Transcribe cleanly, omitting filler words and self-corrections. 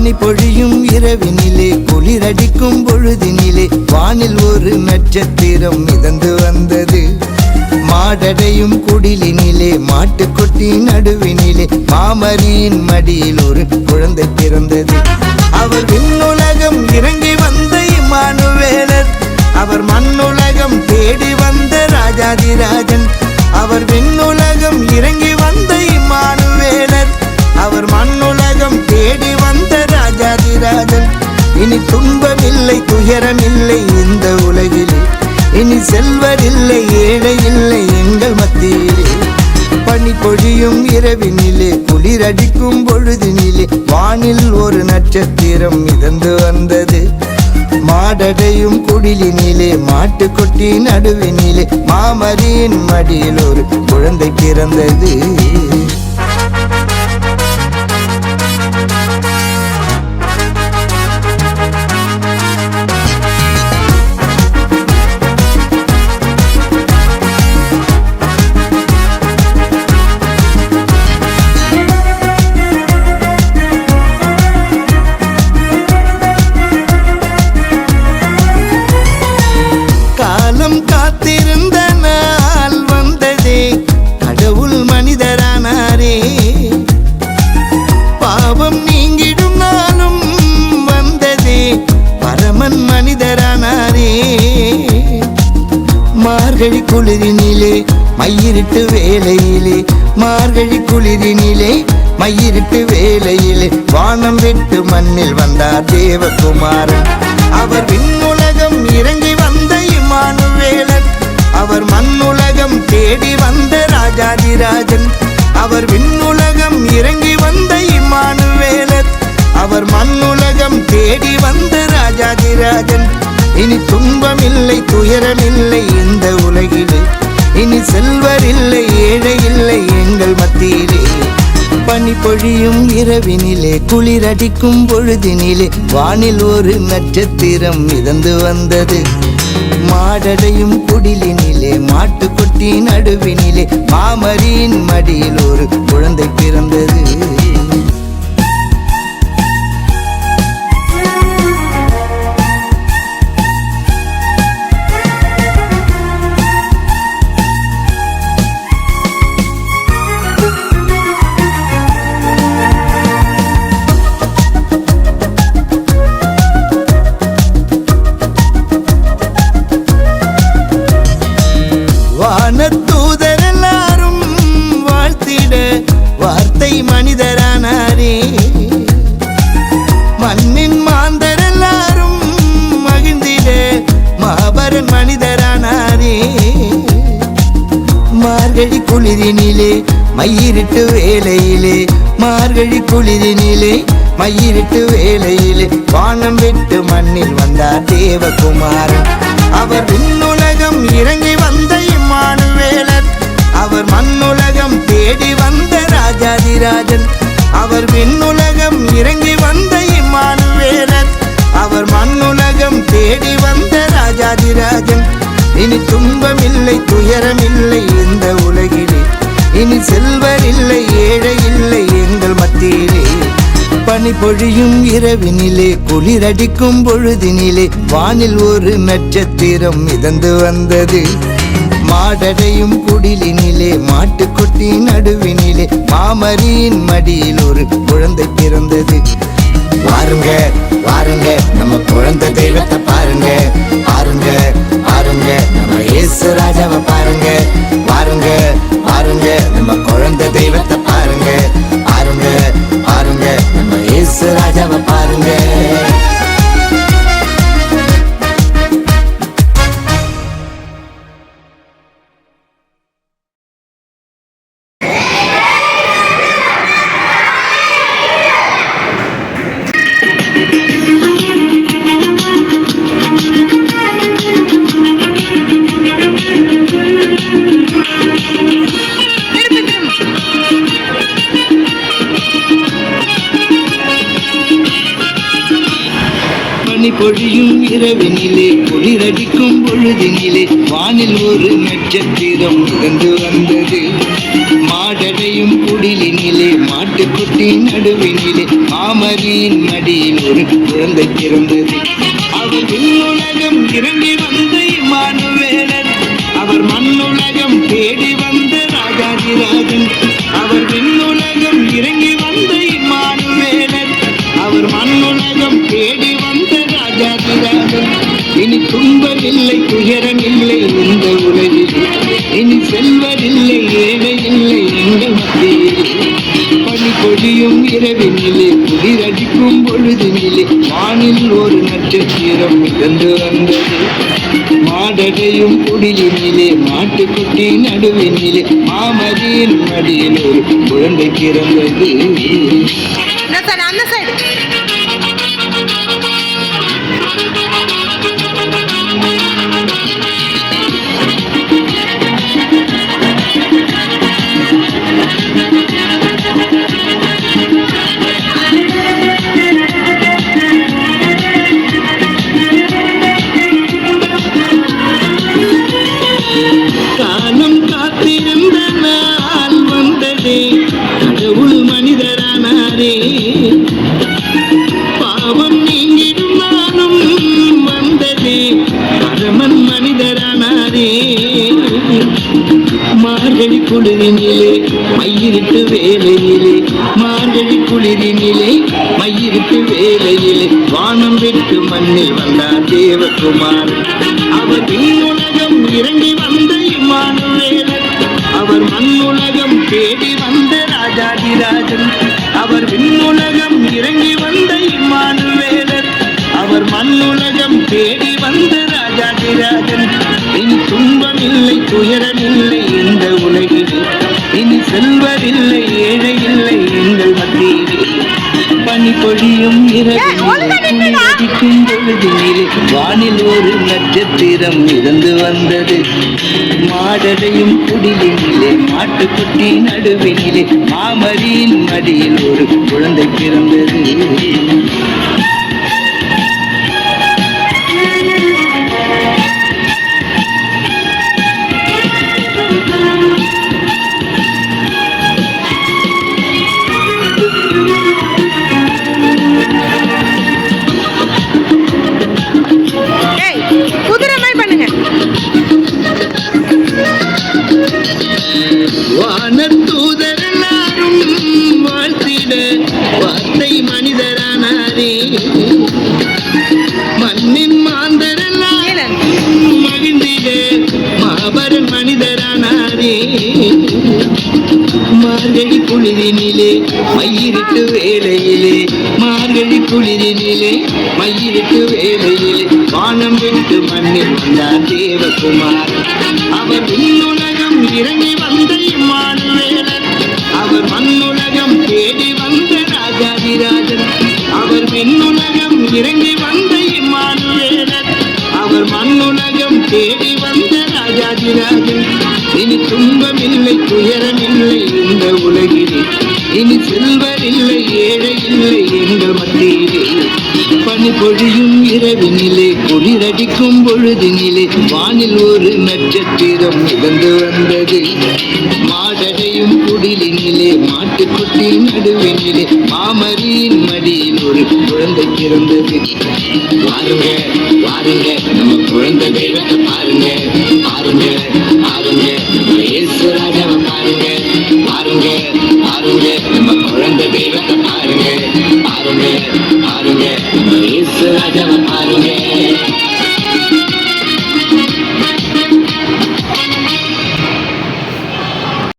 பனி பொழியும் இரவினிலே குளிரடிக்கும் பொழுதினிலே வானில் ஒரு நட்சத்திரம் மிதந்து வந்தது. மாடடையும் குடிலினிலே மாட்டுக்குட்டி நடுவினிலே மாமரியின் மடியில் ஒரு குழந்தை பிறந்தது. அவர் விண்ணுலகம் இறங்கி வந்த இம்மானுவேலர், அவர் மண்ணுலகம் தேடி வந்த ராஜாதிராஜன். அவர் விண்ணுலகம் இறங்கி வந்த இம்மானுவேலர், அவர் மண்ணுலகம் தேடி வந்த ராஜாதிராஜன். இனி துன்பமில்லை துயரமில்லை இந்த உலகிலே, இனி செல்வரில்லை ஏழை இல்லை எங்கள் மத்தியிலே. பனி பொழியும் இரவினிலே குளிரடிக்கும் பொழுதினிலே வானில் ஒரு நட்சத்திரம் மிதந்து வந்தது. மாடடையும் குடிலினிலே மாட்டுக்குட்டி நடுவினிலே மாமரியின் மடியில் ஒரு குழந்தை பிறந்தது. காத்திருந்த நாள் வந்ததே, கடவுள் மனிதரானாரே. பாவம் நீங்கிடும் நாளும் வந்ததே, பரமன் மனிதரானாரே. மார்கழி குளிரினிலே மையிருட்டு வேளையிலே, மார்கழி குளிரினிலே மையிருட்டு வேளையிலே வானம் விட்டு மண்ணில் வந்தார் தேவகுமாரன். அவர் விண்ணுலகம் இறங்கி வந்த இம்மானுவேலர், அவர் மண்ணுலகம் தேடி வந்த ராஜாதிராஜன். அவர் விண்ணுலகம் இறங்கி வந்த இம்மானுவேலர், அவர் மண்ணுலகம் தேடி வந்த ராஜாதிராஜன். இனி துன்பமில்லை துயரமில்லை இந்த உலகிலே, இனி செல்வரில்லை ஏழை இல்லை எங்கள் மத்தியிலே. பனி பொழியும் இரவினிலே குளிரடிக்கும் பொழுதினிலே வானில் ஒரு நட்சத்திரம் மிதந்து வந்தது. மாடடையும் குடிலினிலே மாட்டுக்குட்டி நடுவினிலே மாமரியின் மடியில் ஒரு குழந்தை பிறந்தது. வானத்தூதர் எல்லாரும் வாழ்த்திட வார்த்தை மனிதரானாரே. மண்ணின் மாந்தர் எல்லாரும் மகிழ்ந்திட மாபரன் மனிதரானாரே. மார்கழி குளிரினிலே மையிருட்டு வேளையிலே, மார்கழி குளிரினிலே மையிருட்டு வேளையிலே வானம் விட்டு மண்ணில் வந்தார் தேவகுமாரன். அவர் விண்ணுலகம் இறங்கி வந்த இம்மானுவேலர், அவர் மண்ணுலகம் தேடி வந்த ராஜாதிராஜன். அவர் விண்ணுலகம் இறங்கி வந்த இம்மானுவேலர், அவர் மண்ணுலகம் தேடி வந்த ராஜாதிராஜன். இனி துன்பமில்லை துயரமில்லை இந்த உலகிலே, இனி செல்வரில்லை ஏழை இல்லை எங்கள் மத்தியிலே. பனி பொழியும் இரவினிலே குளிரடிக்கும் பொழுதினிலே வானில் ஒரு நட்சத்திரம் மிதந்து வந்தது. மாடடையும் குடிலினிலே மாட்டுக்குட்டி நடுவினிலே மாமரியின் மடியில் ஒரு குழந்தை பிறந்தது. வாருங்க வாருங்க நம்ம குழந்தை தெய்வத்தை பாருங்க, பாருங்க பாருங்க நம்ம இயேசு ராஜாவை பாருங்க. பாருங்க பாருங்க நம்ம குழந்தை தெய்வத்தை பாருங்க, பாருங்க பாருங்க நம்ம இயேசு ராஜாவை பாருங்க. பனி பொழியும் இரவினிலே குளிரடிக்கும் பொழுதினிலே வானில் ஒரு நட்சத்திரம் மிதந்து வந்தது. மாடடையும் குடிலினிலே மாட்டுக்குட்டி நடுவினிலே மாமரியின் மடியில் ஒரு குழந்தை பிறந்தது. அவர் விண்ணுலகம் இறங்கி வந்த இம்மானுவேலர், அவர் மண்ணுலகம் தேடி வந்த ராஜாதிராஜன். அவர் விண்ணுலகம் இறங்கி வந்த இம்மானுவேலர், அவர் மண்ணுலகம் தேடி வந்த ராஜாதிராஜன். இனி துன்பமில்லை துயரமில்லை இந்த உலகில், இனி செல்வதில்லை ஏழை இல்லை எங்கள் மத்தியில். பனி பொழியும் இரவினிலே குளிரடிக்கும் பொழுதினிலே வானில் ஒரு நட்சத்திரம் மிதந்து வந்தது. மாடடையும் குடிலினிலே மாட்டுக்குட்டி நடுவினிலே மாமரியின் மடியில் ஒரு குழந்தை பிறந்தது. காலம் காத்திருந்த நாள் வந்ததே, கடவுள் மனிதரானாரே. பாவம் நீங்கிடும் நாளும் வந்ததே, பரமன் மனிதரானாரே. மார்கழி குளிரினிலே மயிரிட்டு வேலையிலே, மார்கழி குளிரினிலே மயிரிட்டு வேலையிலே வானம் விட்டு மண்ணில் வந்தார் தேவகுமார். அவர் விண்ணுலகம் இறங்கி வந்த இம்மானுவேலர், அவர் மண்ணுலகம் தேடி வந்த ராஜாதிராஜன். அவர் விண்ணுலகம் இறங்கி வந்த இம்மானுவேலர், அவர் மண்ணுலகம் தேடி வந்த ராஜாதிராஜன். இனி துன்பமில்லை துயரமில்லை இந்த உலகில், இனி செல்வதில்லை ஏழை இல்லை எங்கள் மத்தியில். பனி பொழியும் இரவிக்கும் பொழுதினிலே வானில் ஒரு நட்சத்திரம் மிதந்து வந்தது. மாடடையும் குடிலினிலே மாட்டுக்குட்டி நடுவினிலே மாமரியின் மடியில் ஒரு குழந்தை பிறந்தது. வானத்தூதர் எல்லாரும் வாழ்த்திட வார்த்தை மனிதரானாரே. மண்ணின் மாந்தர் எல்லாம் மகிழ்ந்திட மாபரன் மனிதரானாரே. மார்கழி குளிரினிலே மயிரிட்டு வேலையிலே, மார்கழி குளிரினிலே மயிரிட்டு வேலையிலே வானம் விட்டு மண்ணில் வந்தார் தேவகுமார். அவர் விண்ணுலகம் இறங்கி வந்த இம்மானுவேலர், அவர் மண்ணுலகம் தேடி வந்த ராஜாதிராஜன். அவர் விண்ணுலகம் இறங்கி வந்த இம்மானுவேலர், அவர் மண்ணுலகம் தேடி வந்த ராஜாதிராஜன். இனி துன்பமில்லை துயரமில்லை இந்த உலகிலே, இனி செல்வதில்லை ஏழை இல்லை எங்கள் மத்தியிலே. பனி பொழியும் இரவினிலே குளிரடிக்கும் பொழுதினிலே வானில் ஒரு நட்சத்திரம் மிதந்து வந்தது. மாடடையும் குடிலினிலே மாட்டுக்குட்டி நடுவினிலே மாமரியின் மடியில் ஒரு குழந்தை பிறந்தது. வாருங்க வாருங்க நம்ம குழந்தை தெய்வத்தை பாருங்க, பாருங்க பாருங்க இயேசு ராஜாவை பாருங்க, பாருங்க பாருங்க நம்ம குழந்தை தெய்வ